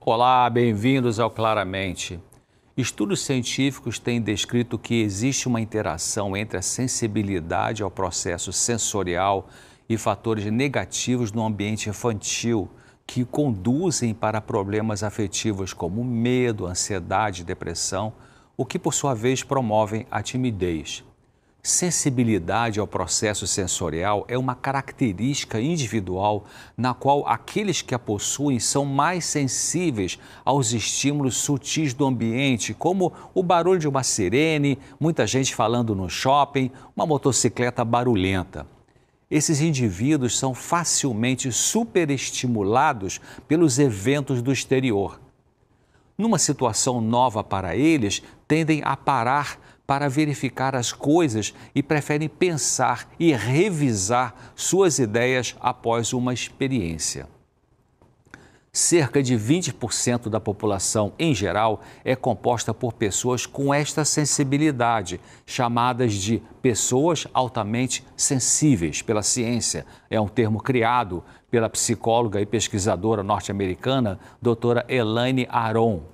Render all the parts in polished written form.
Olá, bem-vindos ao Claramente. Estudos científicos têm descrito que existe uma interação entre a sensibilidade ao processo sensorial e fatores negativos no ambiente infantil que conduzem para problemas afetivos como medo, ansiedade, depressão, o que por sua vez promovem a timidez. Sensibilidade ao processo sensorial é uma característica individual na qual aqueles que a possuem são mais sensíveis aos estímulos sutis do ambiente, como o barulho de uma sirene, muita gente falando no shopping, uma motocicleta barulhenta. Esses indivíduos são facilmente superestimulados pelos eventos do exterior. Numa situação nova para eles, tendem a parar para verificar as coisas e preferem pensar e revisar suas ideias após uma experiência. Cerca de 20% da população, em geral, é composta por pessoas com esta sensibilidade, chamadas de pessoas altamente sensíveis pela ciência. É um termo criado pela psicóloga e pesquisadora norte-americana, doutora Elaine Aron.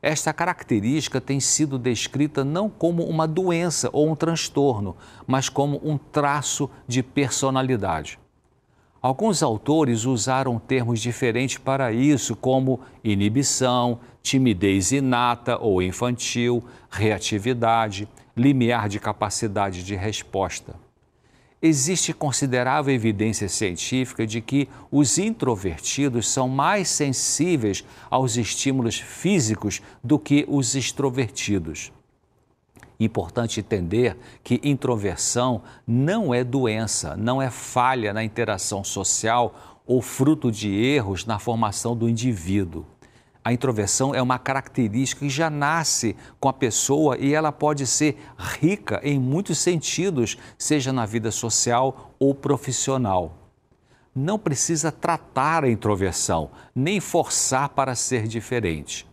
Esta característica tem sido descrita não como uma doença ou um transtorno, mas como um traço de personalidade. Alguns autores usaram termos diferentes para isso, como inibição, timidez inata ou infantil, reatividade, limiar de capacidade de resposta. Existe considerável evidência científica de que os introvertidos são mais sensíveis aos estímulos físicos do que os extrovertidos. Importante entender que introversão não é doença, não é falha na interação social ou fruto de erros na formação do indivíduo. A introversão é uma característica que já nasce com a pessoa e ela pode ser rica em muitos sentidos, seja na vida social ou profissional. Não precisa tratar a introversão, nem forçar para ser diferente.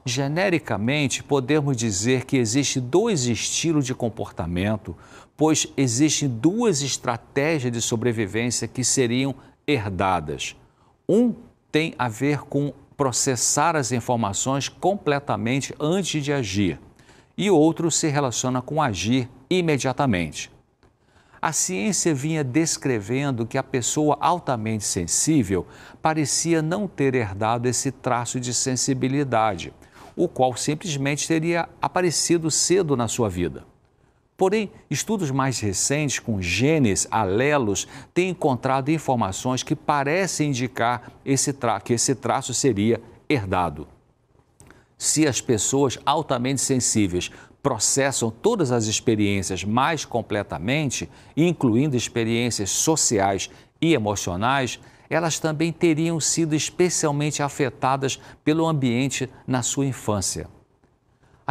Genericamente, podemos dizer que existem dois estilos de comportamento, pois existem duas estratégias de sobrevivência que seriam herdadas. Um tem a ver com processar as informações completamente antes de agir, e outro se relaciona com agir imediatamente. A ciência vinha descrevendo que a pessoa altamente sensível parecia não ter herdado esse traço de sensibilidade, o qual simplesmente teria aparecido cedo na sua vida. Porém, estudos mais recentes com genes, alelos, têm encontrado informações que parecem indicar que esse traço seria herdado. Se as pessoas altamente sensíveis processam todas as experiências mais completamente, incluindo experiências sociais e emocionais, elas também teriam sido especialmente afetadas pelo ambiente na sua infância.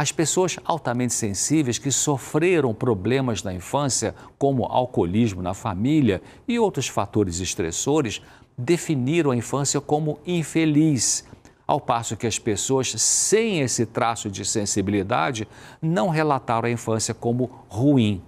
As pessoas altamente sensíveis que sofreram problemas na infância, como alcoolismo na família e outros fatores estressores, definiram a infância como infeliz, ao passo que as pessoas sem esse traço de sensibilidade não relataram a infância como ruim.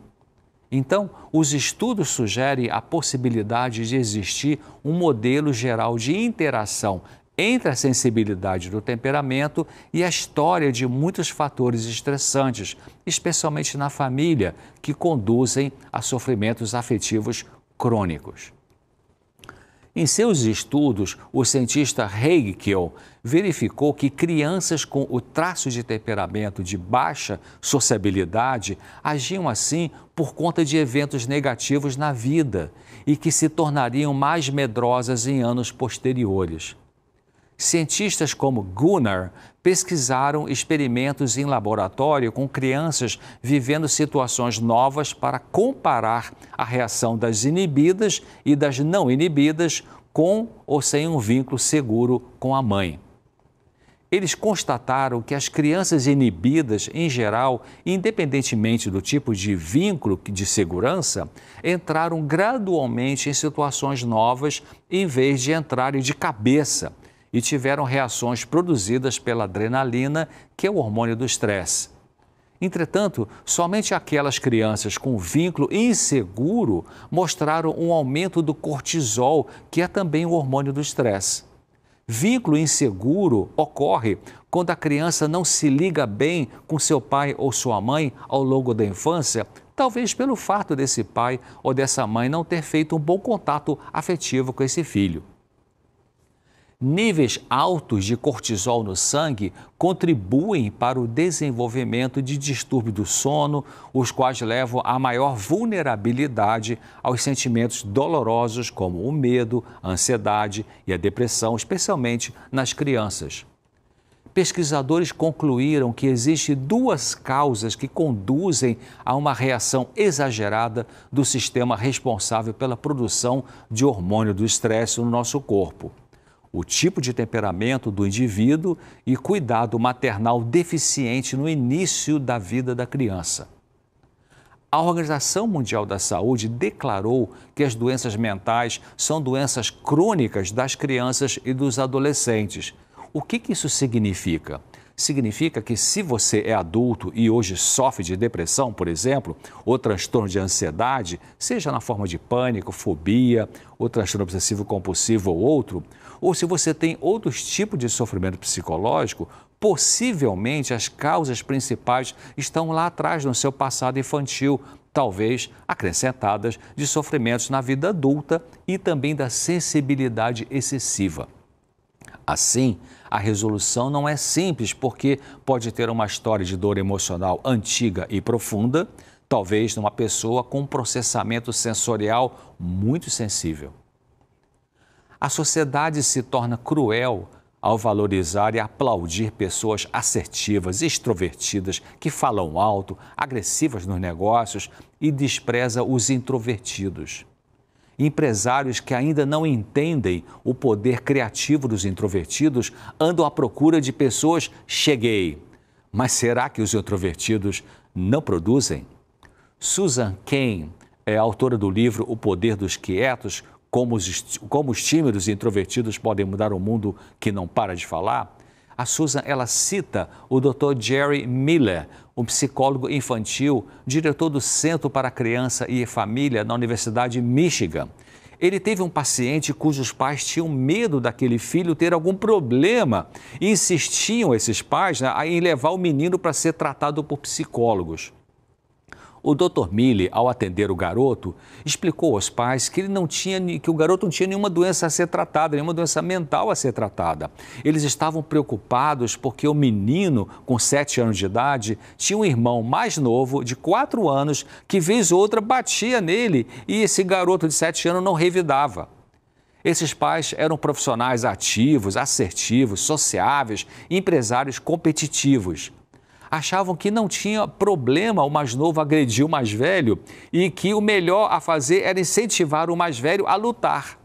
Então, os estudos sugerem a possibilidade de existir um modelo geral de interação entre a sensibilidade do temperamento e a história de muitos fatores estressantes, especialmente na família, que conduzem a sofrimentos afetivos crônicos. Em seus estudos, o cientista Heikel verificou que crianças com o traço de temperamento de baixa sociabilidade agiam assim por conta de eventos negativos na vida e que se tornariam mais medrosas em anos posteriores. Cientistas como Gunnar pesquisaram experimentos em laboratório com crianças vivendo situações novas para comparar a reação das inibidas e das não inibidas com ou sem um vínculo seguro com a mãe. Eles constataram que as crianças inibidas, em geral, independentemente do tipo de vínculo de segurança, entraram gradualmente em situações novas em vez de entrarem de cabeça, e tiveram reações produzidas pela adrenalina, que é o hormônio do estresse. Entretanto, somente aquelas crianças com vínculo inseguro mostraram um aumento do cortisol, que é também o hormônio do estresse. Vínculo inseguro ocorre quando a criança não se liga bem com seu pai ou sua mãe ao longo da infância, talvez pelo fato desse pai ou dessa mãe não ter feito um bom contato afetivo com esse filho. Níveis altos de cortisol no sangue contribuem para o desenvolvimento de distúrbios do sono, os quais levam a maior vulnerabilidade aos sentimentos dolorosos como o medo, a ansiedade e a depressão, especialmente nas crianças. Pesquisadores concluíram que existem duas causas que conduzem a uma reação exagerada do sistema responsável pela produção de hormônio do estresse no nosso corpo: o tipo de temperamento do indivíduo e cuidado maternal deficiente no início da vida da criança. A Organização Mundial da Saúde declarou que as doenças mentais são doenças crônicas das crianças e dos adolescentes. O que isso significa? Significa que se você é adulto e hoje sofre de depressão, por exemplo, ou transtorno de ansiedade, seja na forma de pânico, fobia, ou transtorno obsessivo compulsivo ou outro, ou se você tem outros tipos de sofrimento psicológico, possivelmente as causas principais estão lá atrás no seu passado infantil, talvez acrescentadas de sofrimentos na vida adulta e também da sensibilidade excessiva. Assim, a resolução não é simples porque pode ter uma história de dor emocional antiga e profunda, talvez numa pessoa com um processamento sensorial muito sensível. A sociedade se torna cruel ao valorizar e aplaudir pessoas assertivas, extrovertidas, que falam alto, agressivas nos negócios e despreza os introvertidos. Empresários que ainda não entendem o poder criativo dos introvertidos andam à procura de pessoas cheguei. Mas será que os introvertidos não produzem? Susan Cain é autora do livro O Poder dos Quietos, como os tímidos e introvertidos podem mudar o mundo que não para de falar. A Susan, ela cita o Dr. Jerry Miller, um psicólogo infantil, diretor do Centro para Criança e Família na Universidade de Michigan. Ele teve um paciente cujos pais tinham medo daquele filho ter algum problema e insistiam esses pais, né, em levar o menino para ser tratado por psicólogos. O Dr. Miller, ao atender o garoto, explicou aos pais que o garoto não tinha nenhuma doença a ser tratada, nenhuma doença mental a ser tratada. Eles estavam preocupados porque o menino, com 7 anos de idade, tinha um irmão mais novo, de 4 anos, que vez ou outra batia nele e esse garoto de 7 anos não revidava. Esses pais eram profissionais ativos, assertivos, sociáveis, empresários competitivos. Achavam que não tinha problema o mais novo agredir o mais velho e que o melhor a fazer era incentivar o mais velho a lutar.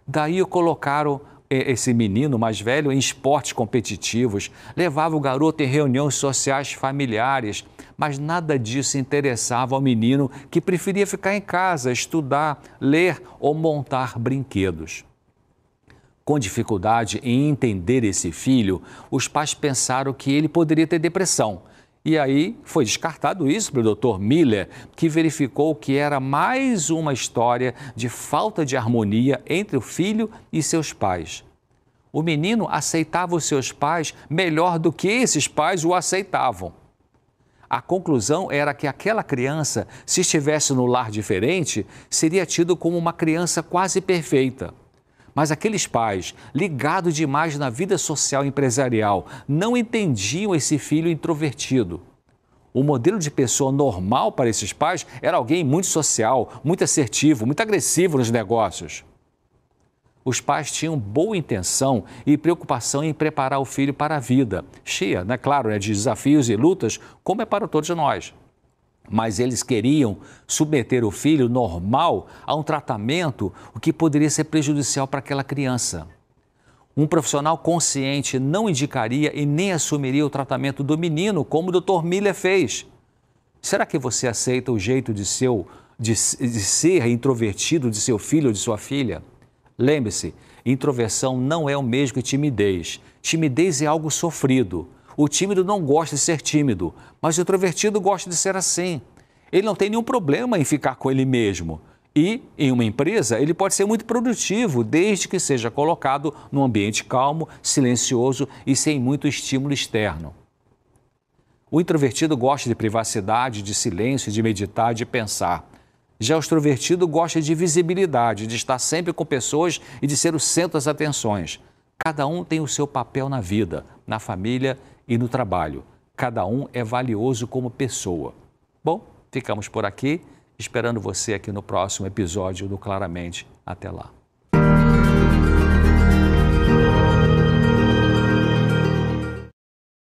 Daí colocaram esse menino mais velho em esportes competitivos, levava o garoto em reuniões sociais familiares, mas nada disso interessava ao menino que preferia ficar em casa, estudar, ler ou montar brinquedos. Com dificuldade em entender esse filho, os pais pensaram que ele poderia ter depressão. E aí foi descartado isso pelo Dr. Miller, que verificou que era mais uma história de falta de harmonia entre o filho e seus pais. O menino aceitava os seus pais melhor do que esses pais o aceitavam. A conclusão era que aquela criança, se estivesse no lar diferente, seria tido como uma criança quase perfeita. Mas aqueles pais, ligados demais na vida social e empresarial, não entendiam esse filho introvertido. O modelo de pessoa normal para esses pais era alguém muito social, muito assertivo, muito agressivo nos negócios. Os pais tinham boa intenção e preocupação em preparar o filho para a vida, cheia, claro, de desafios e lutas, como é para todos nós. Mas eles queriam submeter o filho normal a um tratamento, o que poderia ser prejudicial para aquela criança. Um profissional consciente não indicaria e nem assumiria o tratamento do menino, como o Dr. Miller fez. Será que você aceita o jeito de ser introvertido de seu filho ou de sua filha? Lembre-se, introversão não é o mesmo que timidez. Timidez é algo sofrido. O tímido não gosta de ser tímido, mas o introvertido gosta de ser assim. Ele não tem nenhum problema em ficar com ele mesmo. E, em uma empresa, ele pode ser muito produtivo, desde que seja colocado num ambiente calmo, silencioso e sem muito estímulo externo. O introvertido gosta de privacidade, de silêncio, de meditar, de pensar. Já o extrovertido gosta de visibilidade, de estar sempre com pessoas e de ser o centro das atenções. Cada um tem o seu papel na vida, na família e no trabalho. Cada um é valioso como pessoa. Bom, ficamos por aqui, esperando você aqui no próximo episódio do Claramente. Até lá.